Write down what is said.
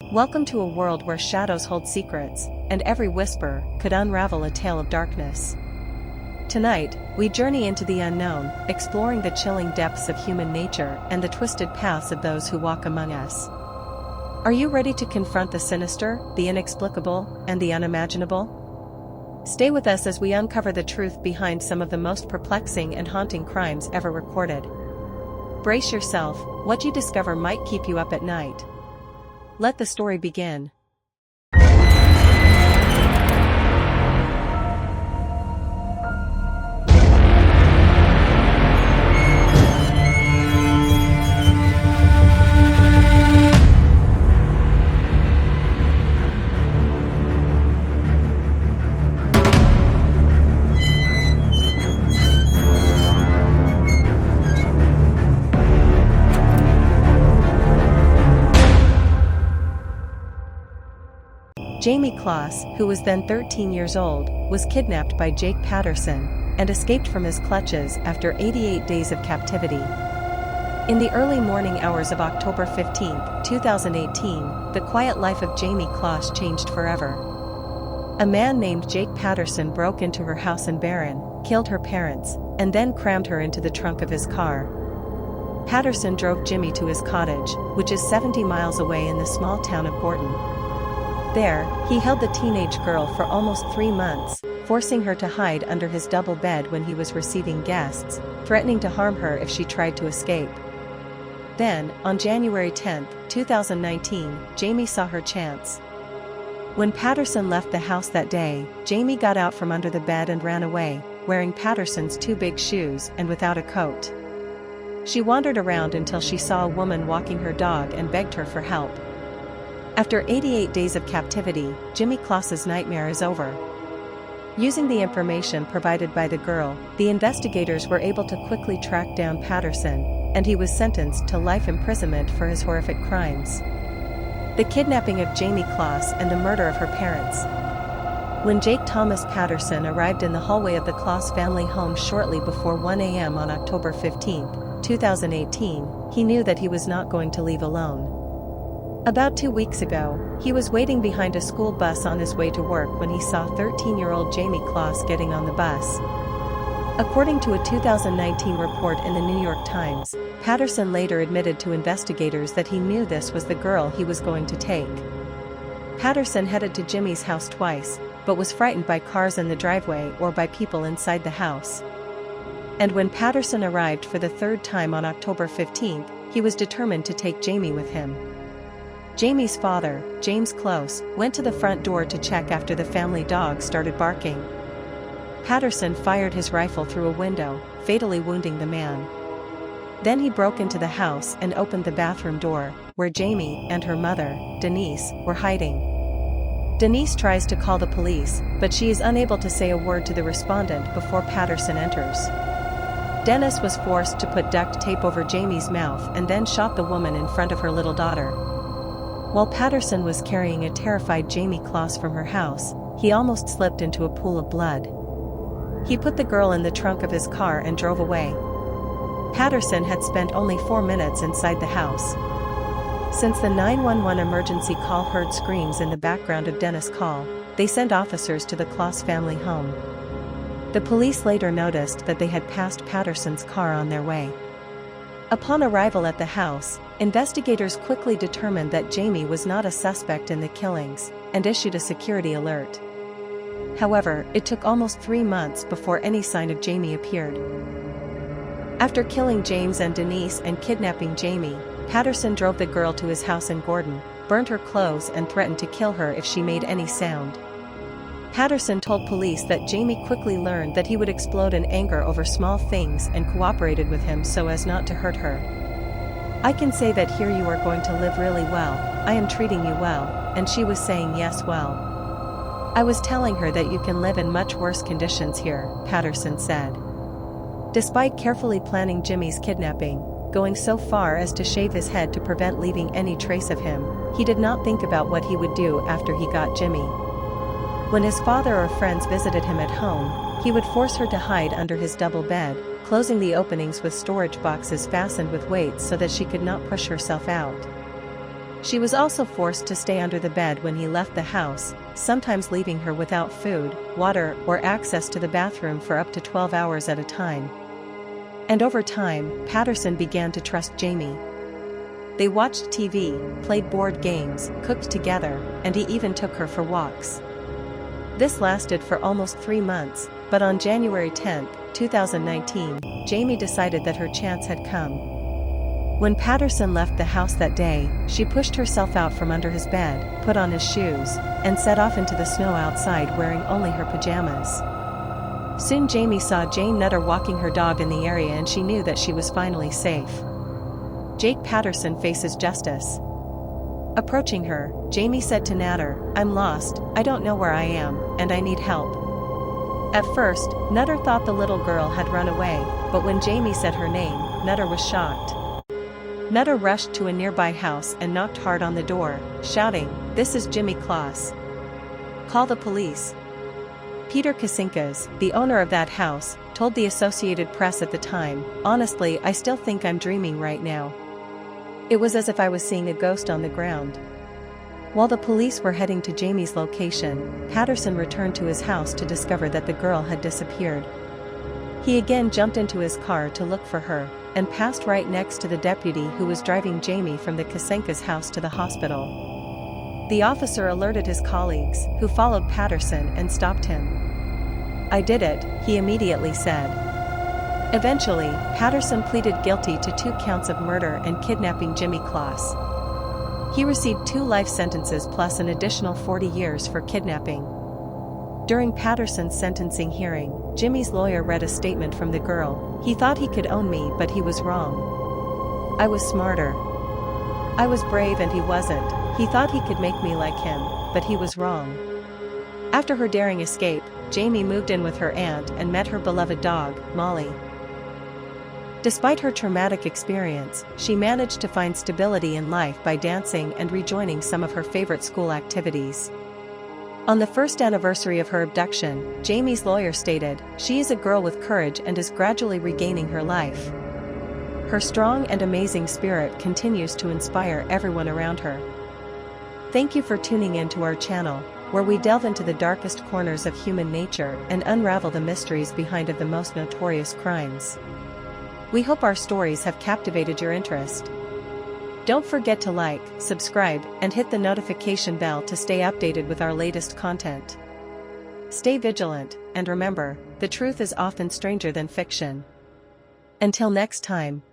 Welcome to a world where shadows hold secrets, and every whisper could unravel a tale of darkness. Tonight, we journey into the unknown, exploring the chilling depths of human nature and the twisted paths of those who walk among us. Are you ready to confront the sinister, the inexplicable, and the unimaginable? Stay with us as we uncover the truth behind some of the most perplexing and haunting crimes ever recorded. Brace yourself, what you discover might keep you up at night. Let the story begin. Jamie Kloss, who was then 13 years old, was kidnapped by Jake Patterson and escaped from his clutches after 88 days of captivity. In the early morning hours of October 15, 2018, the quiet life of Jamie Kloss changed forever. A man named Jake Patterson broke into her house in Barron, killed her parents, and then crammed her into the trunk of his car. Patterson drove Jimmy to his cottage, which is 70 miles away in the small town of Gordon. There, he held the teenage girl for almost 3 months, forcing her to hide under his double bed when he was receiving guests, threatening to harm her if she tried to escape. Then, on January 10, 2019, Jamie saw her chance. When Patterson left the house that day, Jamie got out from under the bed and ran away, wearing Patterson's 2 big shoes and without a coat. She wandered around until she saw a woman walking her dog and begged her for help. After 88 days of captivity, Jimmy Kloss's nightmare is over. Using the information provided by the girl, the investigators were able to quickly track down Patterson, and he was sentenced to life imprisonment for his horrific crimes. The kidnapping of Jamie Kloss and the murder of her parents. When Jake Thomas Patterson arrived in the hallway of the Kloss family home shortly before 1 a.m. on October 15, 2018, he knew that he was not going to leave alone. About 2 weeks ago, he was waiting behind a school bus on his way to work when he saw 13-year-old Jamie Kloss getting on the bus. According to a 2019 report in the New York Times, Patterson later admitted to investigators that he knew this was the girl he was going to take. Patterson headed to Jimmy's house twice, but was frightened by cars in the driveway or by people inside the house. And when Patterson arrived for the 3rd time on October 15, he was determined to take Jamie with him. Jamie's father, James Close, went to the front door to check after the family dog started barking. Patterson fired his rifle through a window, fatally wounding the man. Then he broke into the house and opened the bathroom door, where Jamie and her mother, Denise, were hiding. Denise tries to call the police, but she is unable to say a word to the respondent before Patterson enters. Dennis was forced to put duct tape over Jamie's mouth and then shot the woman in front of her little daughter. While Patterson was carrying a terrified Jamie Kloss from her house, he almost slipped into a pool of blood. He put the girl in the trunk of his car and drove away. Patterson had spent only 4 minutes inside the house. Since the 911 emergency call heard screams in the background of Dennis' call, they sent officers to the Kloss family home. The police later noticed that they had passed Patterson's car on their way. Upon arrival at the house, investigators quickly determined that Jamie was not a suspect in the killings, and issued a security alert. However, it took almost 3 months before any sign of Jamie appeared. After killing James and Denise and kidnapping Jamie, Patterson drove the girl to his house in Gordon, burned her clothes and threatened to kill her if she made any sound. Patterson told police that Jamie quickly learned that he would explode in anger over small things and cooperated with him so as not to hurt her. "I can say that here you are going to live really well, I am treating you well," and she was saying yes well. "I was telling her that you can live in much worse conditions here," Patterson said. Despite carefully planning Jimmy's kidnapping, going so far as to shave his head to prevent leaving any trace of him, he did not think about what he would do after he got Jimmy. When his father or friends visited him at home, he would force her to hide under his double bed, closing the openings with storage boxes fastened with weights so that she could not push herself out. She was also forced to stay under the bed when he left the house, sometimes leaving her without food, water, or access to the bathroom for up to 12 hours at a time. And over time, Patterson began to trust Jamie. They watched TV, played board games, cooked together, and he even took her for walks. This lasted for almost 3 months, but on January 10, 2019, Jamie decided that her chance had come. When Patterson left the house that day, she pushed herself out from under his bed, put on his shoes, and set off into the snow outside wearing only her pajamas. Soon Jamie saw Jane Nutter walking her dog in the area and she knew that she was finally safe. Jake Patterson faces justice. Approaching her, Jamie said to Nutter, "I'm lost, I don't know where I am, and I need help." At first, Nutter thought the little girl had run away, but when Jamie said her name, Nutter was shocked. Nutter rushed to a nearby house and knocked hard on the door, shouting, "This is Jimmy Claus. Call the police." Peter Kasinkas, the owner of that house, told the Associated Press at the time, "Honestly, I still think I'm dreaming right now. It was as if I was seeing a ghost on the ground." While the police were heading to Jamie's location, Patterson returned to his house to discover that the girl had disappeared. He again jumped into his car to look for her, and passed right next to the deputy who was driving Jamie from the Kasinkas house to the hospital. The officer alerted his colleagues, who followed Patterson and stopped him. "I did it," he immediately said. Eventually, Patterson pleaded guilty to 2 counts of murder and kidnapping Jimmy Claus. He received 2 life sentences plus an additional 40 years for kidnapping. During Patterson's sentencing hearing, Jimmy's lawyer read a statement from the girl. "He thought he could own me, but he was wrong. I was smarter. I was brave and he wasn't. He thought he could make me like him, but he was wrong." After her daring escape, Jamie moved in with her aunt and met her beloved dog, Molly. Despite her traumatic experience, she managed to find stability in life by dancing and rejoining some of her favorite school activities. On the first anniversary of her abduction, Jamie's lawyer stated, "She is a girl with courage and is gradually regaining her life. Her strong and amazing spirit continues to inspire everyone around her." Thank you for tuning in to our channel, where we delve into the darkest corners of human nature and unravel the mysteries behind the most notorious crimes. We hope our stories have captivated your interest. Don't forget to like, subscribe, and hit the notification bell to stay updated with our latest content. Stay vigilant, and remember, the truth is often stranger than fiction. Until next time.